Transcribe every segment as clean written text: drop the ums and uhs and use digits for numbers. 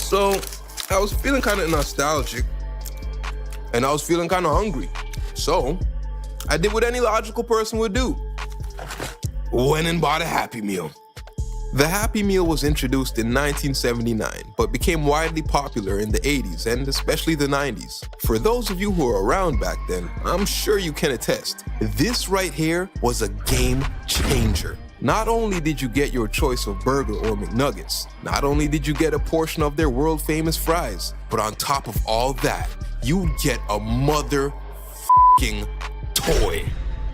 So I was feeling kind of nostalgic and I was feeling kind of hungry. So I did what any logical person would do. Went and bought a Happy Meal. The Happy Meal was introduced in 1979, but became widely popular in the 80s and especially the 90s. For those of you who were around back then, I'm sure you can attest. This right here was a game changer. Not only did you get your choice of burger or McNuggets, not only did you get a portion of their world-famous fries, but on top of all that, you'd get a mother-f***ing toy.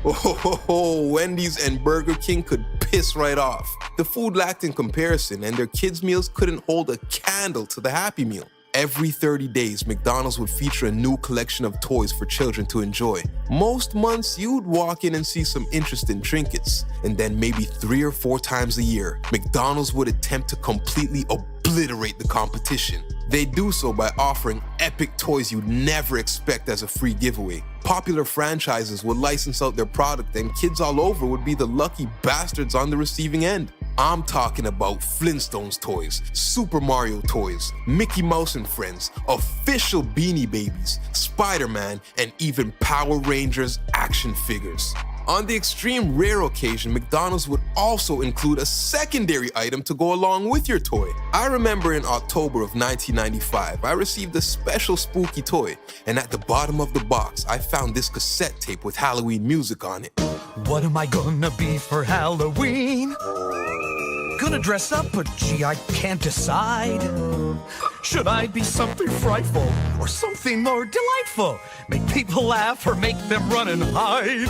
Oh, Wendy's and Burger King could piss right off. The food lacked in comparison, and their kids' meals couldn't hold a candle to the Happy Meal. Every 30 days, McDonald's would feature a new collection of toys for children to enjoy. Most months, you'd walk in and see some interesting trinkets. And then maybe 3 or 4 times a year, McDonald's would attempt to completely obliterate the competition. They do so by offering epic toys you'd never expect as a free giveaway. Popular franchises would license out their product and kids all over would be the lucky bastards on the receiving end. I'm talking about Flintstones toys, Super Mario toys, Mickey Mouse and Friends, official Beanie Babies, Spider-Man, and even Power Rangers action figures. On the extreme rare occasion, McDonald's would also include a secondary item to go along with your toy. I remember in October of 1995, I received a special spooky toy, and at the bottom of the box, I found this cassette tape with Halloween music on it. What am I gonna be for Halloween? Gonna dress up, but gee, I can't decide. Should I be something frightful or something more delightful? Make people laugh or make them run and hide?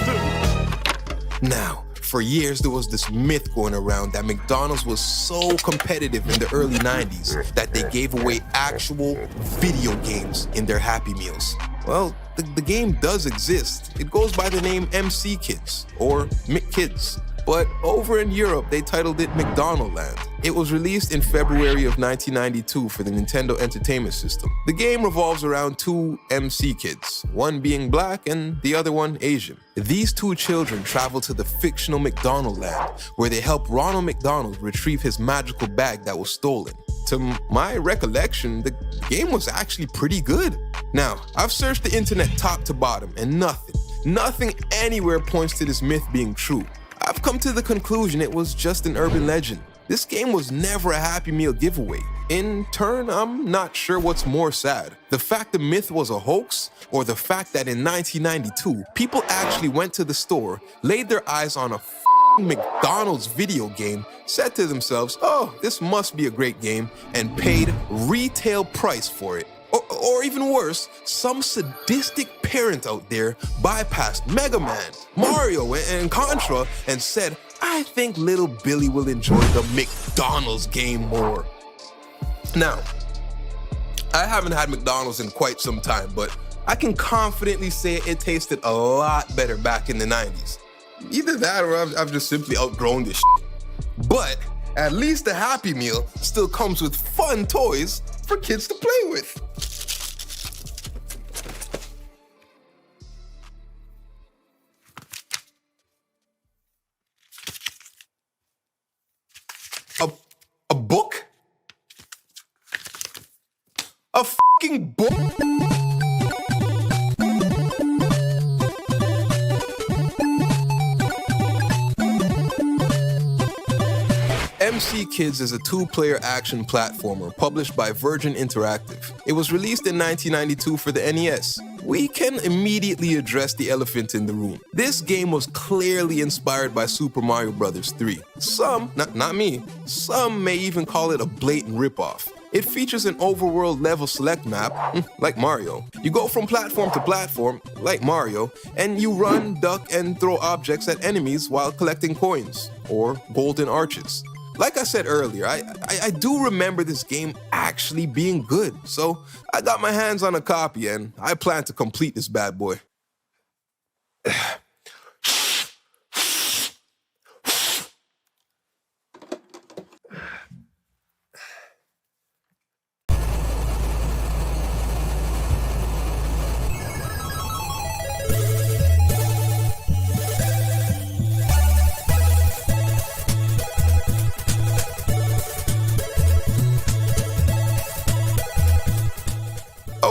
Now, for years there was this myth going around that McDonald's was so competitive in the early 90s that they gave away actual video games in their Happy Meals. Well, the game does exist. It goes by the name MC Kids or McKids. But over in Europe, they titled it McDonald Land. It was released in February of 1992 for the Nintendo Entertainment System. The game revolves around 2 MC kids, one being black and the other one Asian. These 2 children travel to the fictional McDonald Land, where they help Ronald McDonald retrieve his magical bag that was stolen. To my recollection, the game was actually pretty good. Now, I've searched the internet top to bottom and nothing anywhere points to this myth being true. I've come to the conclusion it was just an urban legend. This game was never a Happy Meal giveaway. In turn, I'm not sure what's more sad. The fact the myth was a hoax, or the fact that in 1992, people actually went to the store, laid their eyes on a McDonald's video game, said to themselves, oh, this must be a great game, and paid retail price for it. Or even worse, some sadistic parent out there bypassed Mega Man, Mario, and Contra and said, I think little Billy will enjoy the McDonald's game more. Now, I haven't had McDonald's in quite some time, but I can confidently say it tasted a lot better back in the 90s. Either that or I've just simply outgrown this shit. But at least the Happy Meal still comes with fun toys for kids to play with. A book? A fucking book? MC Kids is a 2-player action platformer published by Virgin Interactive. It was released in 1992 for the NES. We can immediately address the elephant in the room. This game was clearly inspired by Super Mario Bros. 3. Some, not me, some may even call it a blatant ripoff. It features an overworld level select map, like Mario. You go from platform to platform, like Mario, and you run, duck, and throw objects at enemies while collecting coins, or golden arches. Like I said earlier, I do remember this game actually being good, so I got my hands on a copy and I plan to complete this bad boy.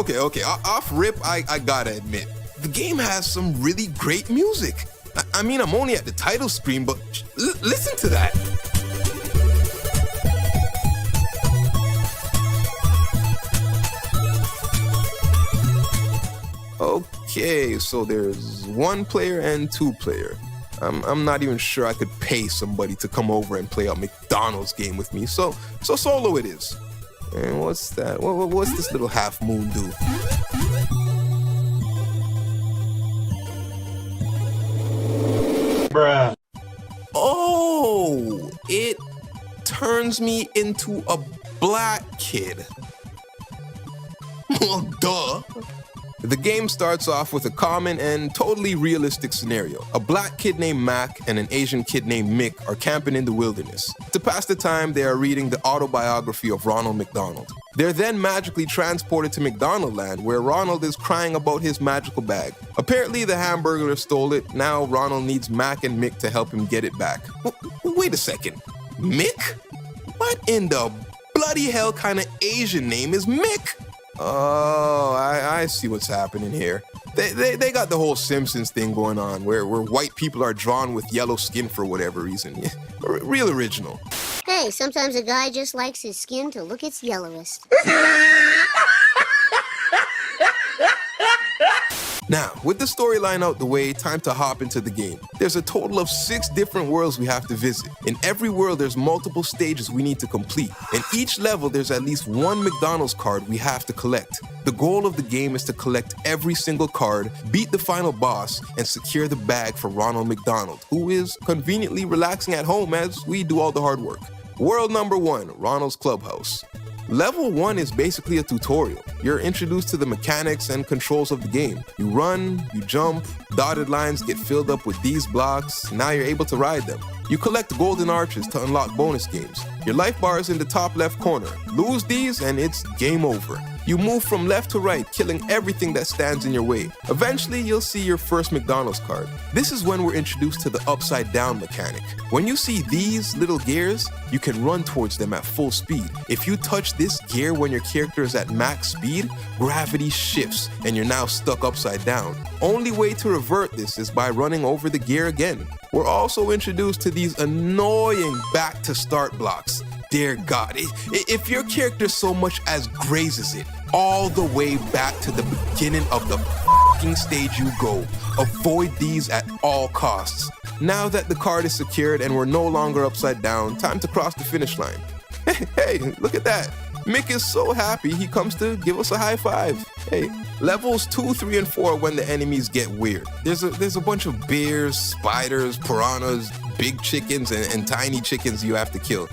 Okay. Off rip, I gotta admit, the game has some really great music. I mean, I'm only at the title screen, but listen to that. Okay, so there's 1 player and 2 player. I'm not even sure I could pay somebody to come over and play a McDonald's game with me, so solo it is. And what's that? What's this little half moon do? Bruh. Oh, it turns me into a black kid. Well, duh. The game starts off with a common and totally realistic scenario. A black kid named Mac and an Asian kid named Mick are camping in the wilderness. To pass the time, they are reading the autobiography of Ronald McDonald. They're then magically transported to McDonald Land, where Ronald is crying about his magical bag. Apparently, the Hamburglar stole it. Now Ronald needs Mac and Mick to help him get it back. Wait a second. Mick? What in the bloody hell kind of Asian name is Mick? Oh, I see what's happening here. They got the whole Simpsons thing going on, where white people are drawn with yellow skin for whatever reason. Real original. Hey, sometimes a guy just likes his skin to look its yellowest. Now, with the storyline out the way, time to hop into the game. There's a total of 6 different worlds we have to visit. In every world, there's multiple stages we need to complete. In each level, there's at least 1 McDonald's card we have to collect. The goal of the game is to collect every single card, beat the final boss, and secure the bag for Ronald McDonald, who is conveniently relaxing at home as we do all the hard work. World number 1, Ronald's Clubhouse. Level 1 is basically a tutorial. You're introduced to the mechanics and controls of the game. You run, you jump, dotted lines get filled up with these blocks, now you're able to ride them. You collect golden arches to unlock bonus games. Your life bar is in the top left corner. Lose these and it's game over. You move from left to right, killing everything that stands in your way. Eventually, you'll see your first McDonald's card. This is when we're introduced to the upside down mechanic. When you see these little gears, you can run towards them at full speed. If you touch this gear when your character is at max speed, gravity shifts and you're now stuck upside down. Only way to revert this is by running over the gear again. We're also introduced to these annoying back to start blocks. Dear God, if your character so much as grazes it, all the way back to the beginning of the fucking stage you go. Avoid these at all costs. Now that the card is secured and we're no longer upside down, time to cross the finish line. Hey, look at that. Mick is so happy he comes to give us a high five. Hey, levels 2, 3, and 4 when the enemies get weird. There's a bunch of bears, spiders, piranhas, big chickens, and tiny chickens you have to kill.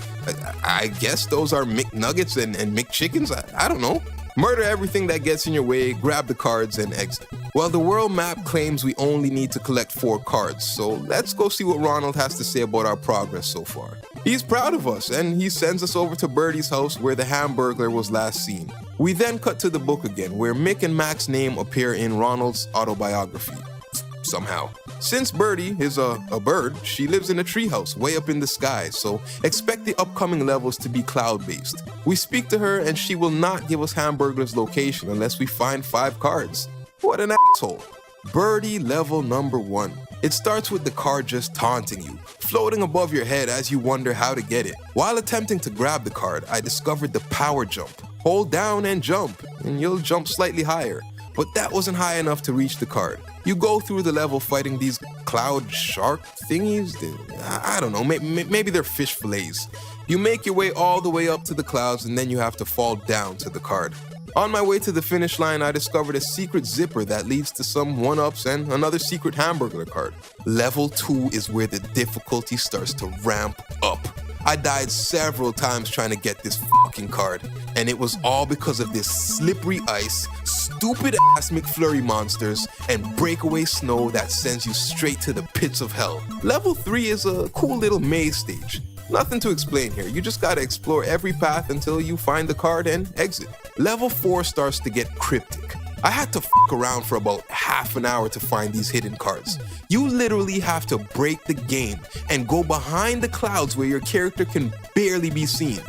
I guess those are McNuggets and McChickens? I don't know. Murder everything that gets in your way, grab the cards, and exit. Well, the world map claims we only need to collect 4 cards, so let's go see what Ronald has to say about our progress so far. He's proud of us, and he sends us over to Birdie's house where the Hamburglar was last seen. We then cut to the book again, where Mick and Mac's name appear in Ronald's autobiography. Somehow. Since Birdie is a bird, she lives in a treehouse way up in the sky, so expect the upcoming levels to be cloud-based. We speak to her and she will not give us Hamburglar's location unless we find 5 cards. What an asshole. Birdie level number 1. It starts with the card just taunting you, floating above your head as you wonder how to get it. While attempting to grab the card, I discovered the power jump. Hold down and jump, and you'll jump slightly higher. But that wasn't high enough to reach the card. You go through the level fighting these cloud shark thingies. I don't know, maybe they're fish fillets. You make your way all the way up to the clouds and then you have to fall down to the card. On my way to the finish line, I discovered a secret zipper that leads to some 1-ups and another secret Hamburglar card. Level 2 is where the difficulty starts to ramp up. I died several times trying to get this fucking card, and it was all because of this slippery ice, stupid ass McFlurry monsters, and breakaway snow that sends you straight to the pits of hell. Level 3 is a cool little maze stage. Nothing to explain here, you just gotta explore every path until you find the card and exit. Level 4 starts to get cryptic. I had to fuck around for about half an hour to find these hidden cards. You literally have to break the game and go behind the clouds where your character can barely be seen.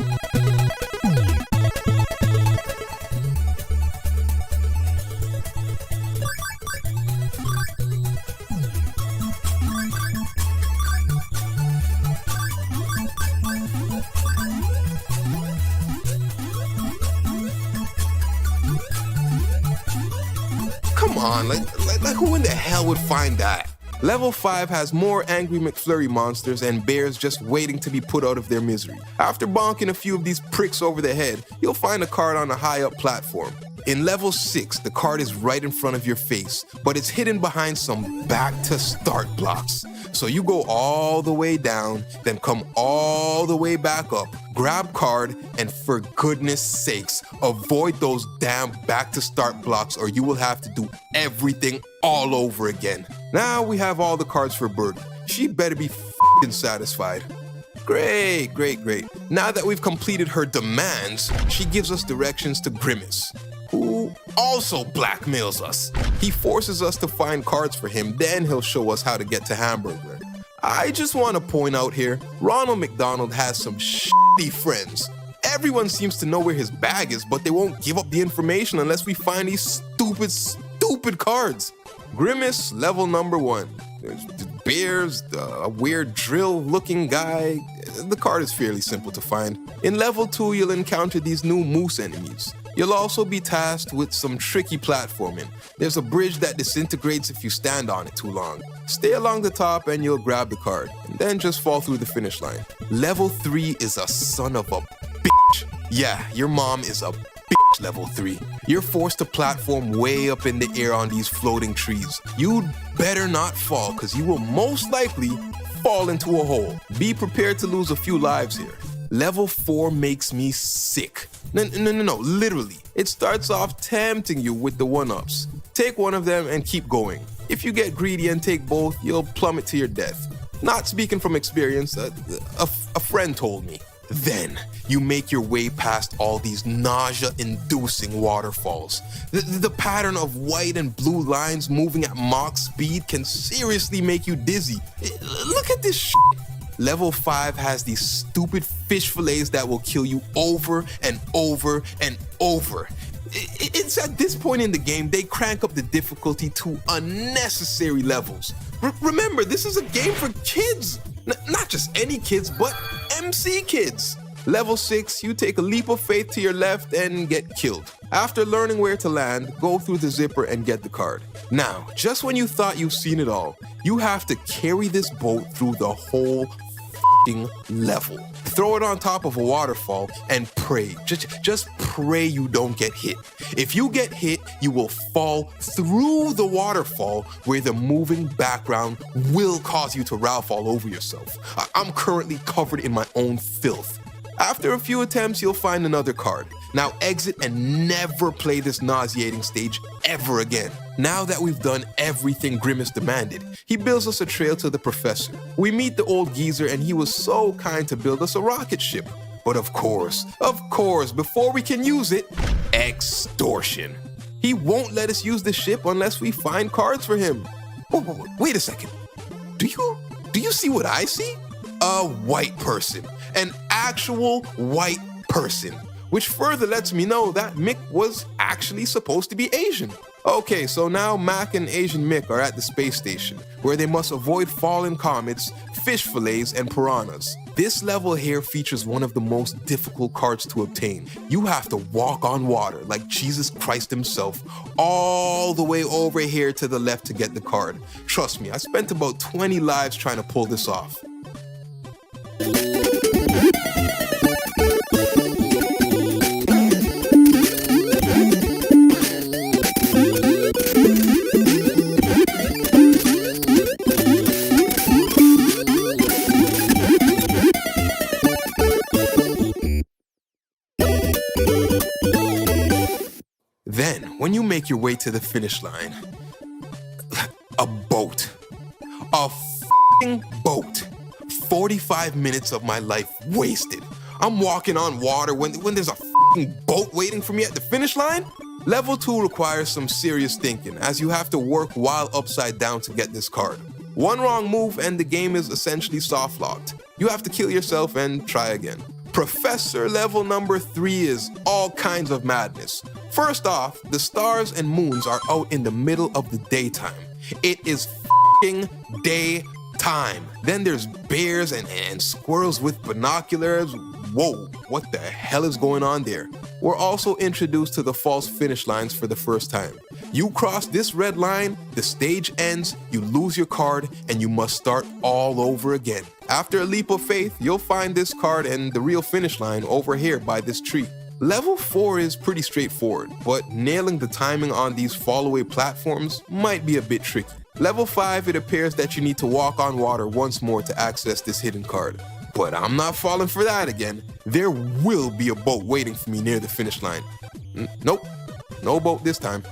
on, like who in the hell would find that? Level 5 has more angry McFlurry monsters and bears just waiting to be put out of their misery. After bonking a few of these pricks over the head, you'll find a card on a high-up platform. In level 6, the card is right in front of your face, but it's hidden behind some back-to-start blocks. So you go all the way down, then come all the way back up, grab card, and for goodness sakes, avoid those damn back-to-start blocks or you will have to do everything all over again. Now we have all the cards for Birdie. She better be f***ing satisfied. Great. Now that we've completed her demands, she gives us directions to Grimace, who also blackmails us. He forces us to find cards for him, then he'll show us how to get to Hamburglar. I just want to point out here, Ronald McDonald has some shitty friends. Everyone seems to know where his bag is, but they won't give up the information unless we find these stupid cards. Grimace, level number 1. There's bears, a weird drill-looking guy. The card is fairly simple to find. In level 2, you'll encounter these new moose enemies. You'll also be tasked with some tricky platforming. There's a bridge that disintegrates if you stand on it too long. Stay along the top and you'll grab the card, and then just fall through the finish line. Level 3 is a son of a bitch. Yeah, your mom is a bitch, level 3. You're forced to platform way up in the air on these floating trees. You'd better not fall, because you will most likely fall into a hole. Be prepared to lose a few lives here. Level 4 makes me sick. No, literally. It starts off tempting you with the 1-ups. Take one of them and keep going. If you get greedy and take both, you'll plummet to your death. Not speaking from experience, a friend told me. Then, you make your way past all these nausea-inducing waterfalls. The pattern of white and blue lines moving at Mach speed can seriously make you dizzy. Look at this shit. Level 5 has these stupid fish fillets that will kill you over and over and over. It's at this point in the game they crank up the difficulty to unnecessary levels. Remember, this is a game for kids. Not just any kids, but MC kids. Level 6, you take a leap of faith to your left and get killed. After learning where to land, go through the zipper and get the card. Now, just when you thought you've seen it all, you have to carry this boat through the whole level. Throw it on top of a waterfall and pray. Just pray you don't get hit. If you get hit, you will fall through the waterfall where the moving background will cause you to Ralph all over yourself. I'm currently covered in my own filth. After a few attempts, you'll find another card. Now exit and never play this nauseating stage ever again. Now that we've done everything Grimace demanded, he builds us a trail to the professor. We meet the old geezer and he was so kind to build us a rocket ship. But of course, before we can use it, extortion. He won't let us use the ship unless we find cards for him. Wait a second. Do you see what I see? A white person. An actual white person. Which further lets me know that Mick was actually supposed to be Asian. Okay, so now Mac and Asian Mick are at the space station, where they must avoid fallen comets, fish fillets, and piranhas. This level here features one of the most difficult cards to obtain. You have to walk on water like Jesus Christ himself, all the way over here to the left to get the card. Trust me, I spent about 20 lives trying to pull this off. Then, when you make your way to the finish line, a boat. A f***ing boat. 45 minutes of my life wasted. I'm walking on water when there's a f***ing boat waiting for me at the finish line? Level 2 requires some serious thinking, as you have to work while upside down to get this card. One wrong move and the game is essentially soft-locked. You have to kill yourself and try again. Professor level number 3 is all kinds of madness. First off, the stars and moons are out in the middle of the daytime. It is f***ing daytime. Then there's bears and squirrels with binoculars. Whoa, what the hell is going on there? We're also introduced to the false finish lines for the first time. You cross this red line, the stage ends, you lose your card, and you must start all over again. After a leap of faith, you'll find this card and the real finish line over here by this tree. Level 4 is pretty straightforward, but nailing the timing on these fallaway platforms might be a bit tricky. Level 5, it appears that you need to walk on water once more to access this hidden card. But I'm not falling for that again. There will be a boat waiting for me near the finish line. Nope, no boat this time.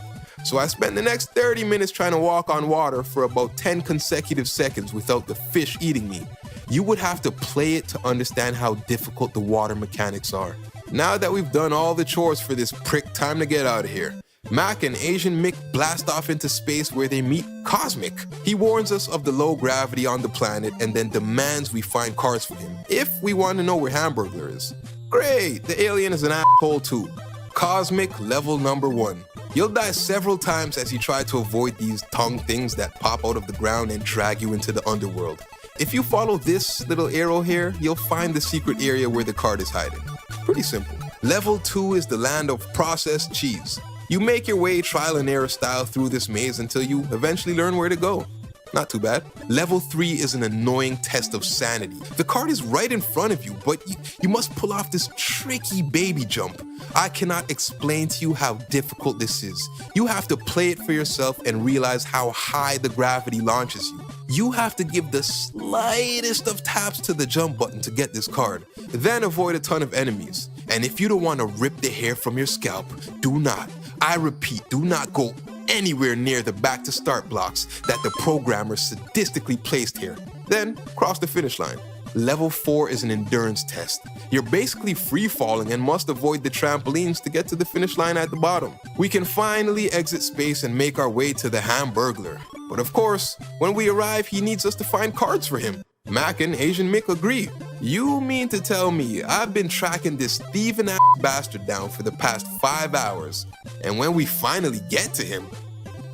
So I spent the next 30 minutes trying to walk on water for about 10 consecutive seconds without the fish eating me. You would have to play it to understand how difficult the water mechanics are. Now that we've done all the chores for this prick, time to get out of here. Mac and Asian Mick blast off into space where they meet Cosmic. He warns us of the low gravity on the planet and then demands we find cards for him if we want to know where Hamburglar is. Great, the alien is an asshole too. Cosmic level number 1. You'll die several times as you try to avoid these tongue things that pop out of the ground and drag you into the underworld. If you follow this little arrow here, you'll find the secret area where the card is hiding. Pretty simple. Level 2 is the land of processed cheese. You make your way trial and error style through this maze until you eventually learn where to go. Not too bad. Level 3 is an annoying test of sanity. The card is right in front of you, but you must pull off this tricky baby jump. I cannot explain to you how difficult this is. You have to play it for yourself and realize how high the gravity launches you. You have to give the slightest of taps to the jump button to get this card, then avoid a ton of enemies. And if you don't want to rip the hair from your scalp, do not, I repeat, do not go anywhere near the back to start blocks that the programmer sadistically placed here. Then cross the finish line. Level 4 is an endurance test. You're basically free falling and must avoid the trampolines to get to the finish line at the bottom. We can finally exit space and make our way to the Hamburglar. But of course, when we arrive, he needs us to find cards for him. Mac and Asian Mick agree. You mean to tell me I've been tracking this thieving ass bastard down for the past 5 hours, and when we finally get to him,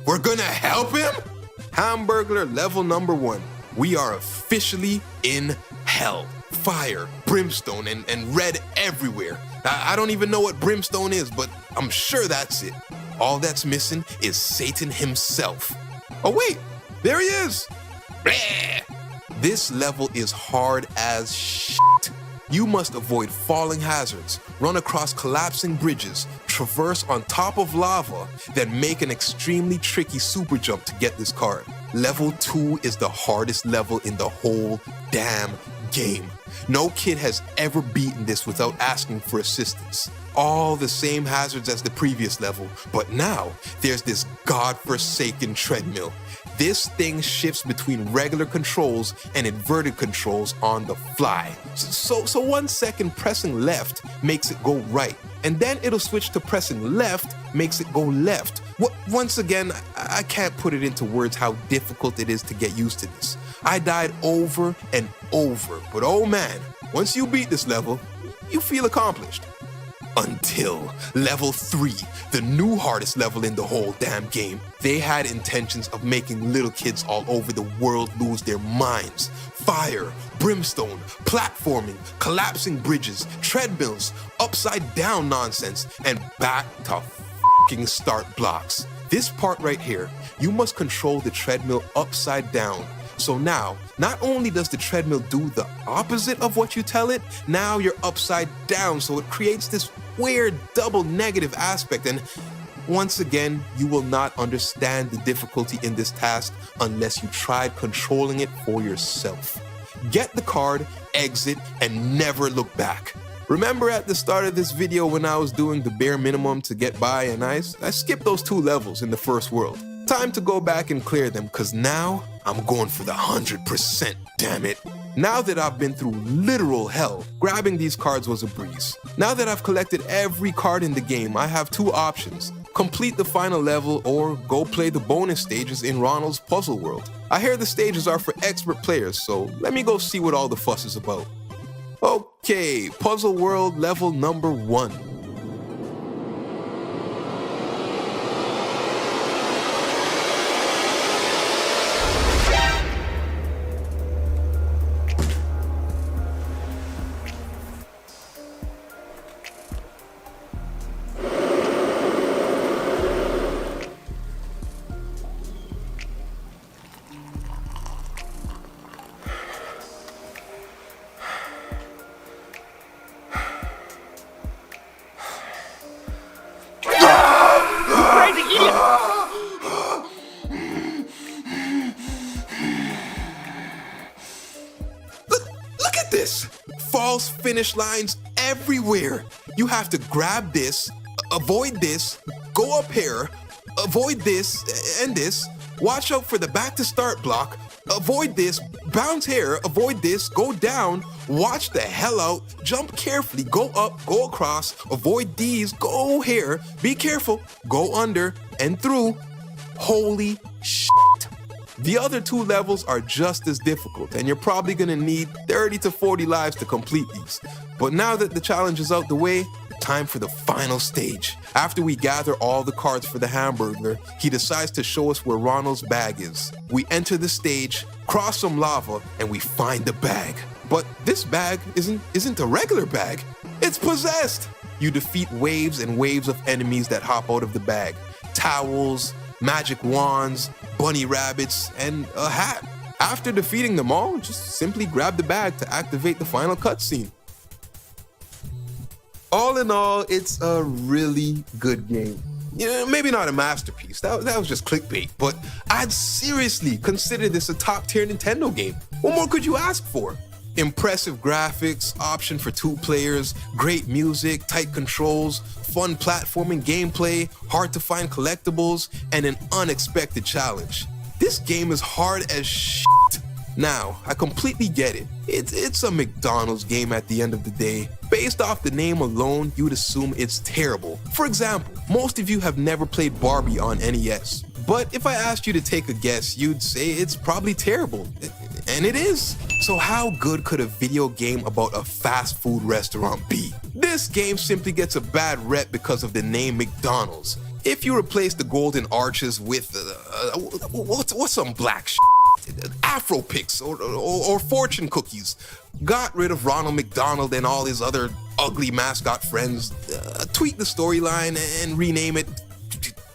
we're gonna help him? Hamburglar level number 1. We are officially in hell. Fire, brimstone, and red everywhere. I don't even know what brimstone is, but I'm sure that's it. All that's missing is Satan himself. Oh wait, there he is. Bleh. This level is hard as shit. You must avoid falling hazards, run across collapsing bridges, traverse on top of lava, then make an extremely tricky super jump to get this card. Level 2 is the hardest level in the whole damn game. No kid has ever beaten this without asking for assistance. All the same hazards as the previous level, but now there's this godforsaken treadmill. This thing shifts between regular controls and inverted controls on the fly. So 1 second pressing left makes it go right, and then it'll switch to pressing left makes it go left. Once again, I can't put it into words how difficult it is to get used to this. I died over and over, but oh man, once you beat this level, you feel accomplished. Until level 3, the new hardest level in the whole damn game. They had intentions of making little kids all over the world lose their minds. Fire, brimstone, platforming, collapsing bridges, treadmills, upside down nonsense, and back to fucking start blocks. This part right here, you must control the treadmill upside down. So now, not only does the treadmill do the opposite of what you tell it, now you're upside down, so it creates this weird double negative aspect, and once again, you will not understand the difficulty in this task unless you tried controlling it for yourself. Get the card, exit, and never look back. Remember at the start of this video when I was doing the bare minimum to get by, and I skipped those 2 levels in the first world. Time to go back and clear them, cause now I'm going for the 100%, damn it. Now that I've been through literal hell, grabbing these cards was a breeze. Now that I've collected every card in the game, I have 2 options. Complete the final level or go play the bonus stages in Ronald's puzzle world. I hear the stages are for expert players, so let me go see what all the fuss is about. Okay, puzzle world level number 1. finish lines everywhere. You have to grab this, avoid this, go up here, avoid this and this, watch out for the back to start block, avoid this, bounce here, avoid this, go down, watch the hell out, jump carefully, go up, go across, avoid these, go here, be careful, go under and through. Holy shit. The other 2 levels are just as difficult, and you're probably gonna need 30 to 40 lives to complete these. But now that the challenge is out the way, time for the final stage. After we gather all the cards for the Hamburglar, he decides to show us where Ronald's bag is. We enter the stage, cross some lava, and we find the bag. But this bag isn't a regular bag. It's possessed! You defeat waves and waves of enemies that hop out of the bag. Towels, magic wands, bunny rabbits, and a hat. After defeating them all, just simply grab the bag to activate the final cutscene. All in all, it's a really good game. You know, maybe not a masterpiece, that was just clickbait, but I'd seriously consider this a top-tier Nintendo game. What more could you ask for? Impressive graphics, option for 2 players, great music, tight controls, fun platforming gameplay, hard to find collectibles, and an unexpected challenge. This game is hard as shit. Now, I completely get it. It's a McDonald's game at the end of the day. Based off the name alone, you'd assume it's terrible. For example, most of you have never played Barbie on NES. But if I asked you to take a guess, you'd say it's probably terrible. And it is. So how good could a video game about a fast food restaurant be? This game simply gets a bad rep because of the name McDonald's. If you replace the golden arches with, what's some black shit? Afro picks or fortune cookies, got rid of Ronald McDonald and all his other ugly mascot friends, tweak the storyline and rename it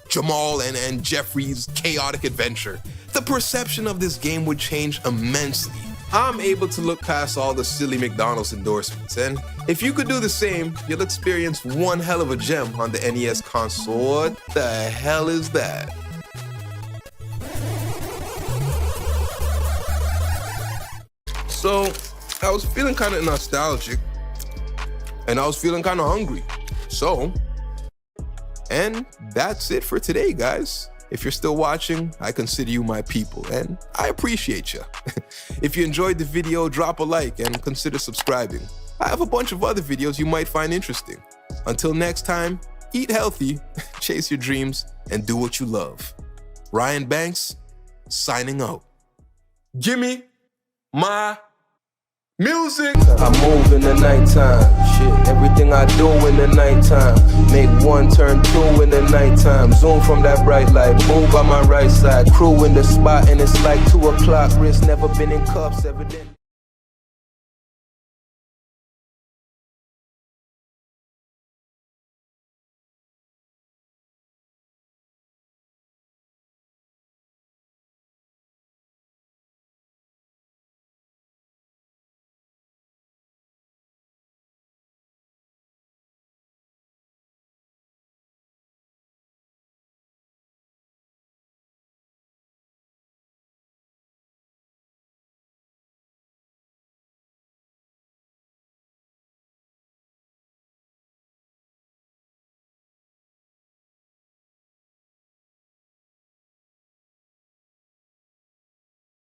Jamal and Jeffrey's Chaotic Adventure, the perception of this game would change immensely. I'm able to look past all the silly McDonald's endorsements, and if you could do the same, you'll experience one hell of a gem on the NES console. What the hell is that? So, I was feeling kind of nostalgic, and I was feeling kind of hungry. And that's it for today, guys. If you're still watching, I consider you my people, and I appreciate you. If you enjoyed the video, drop a like and consider subscribing. I have a bunch of other videos you might find interesting. Until next time, eat healthy, chase your dreams, and do what you love. Ryan Banks, signing out. Gimme my music. I move in the nighttime, shit, everything I do in the nighttime. Make 1 turn 2 in the nighttime. Zoom from that bright light, move by my right side. Crew in the spot and it's like 2 o'clock. Wrist never been in cuffs, evident.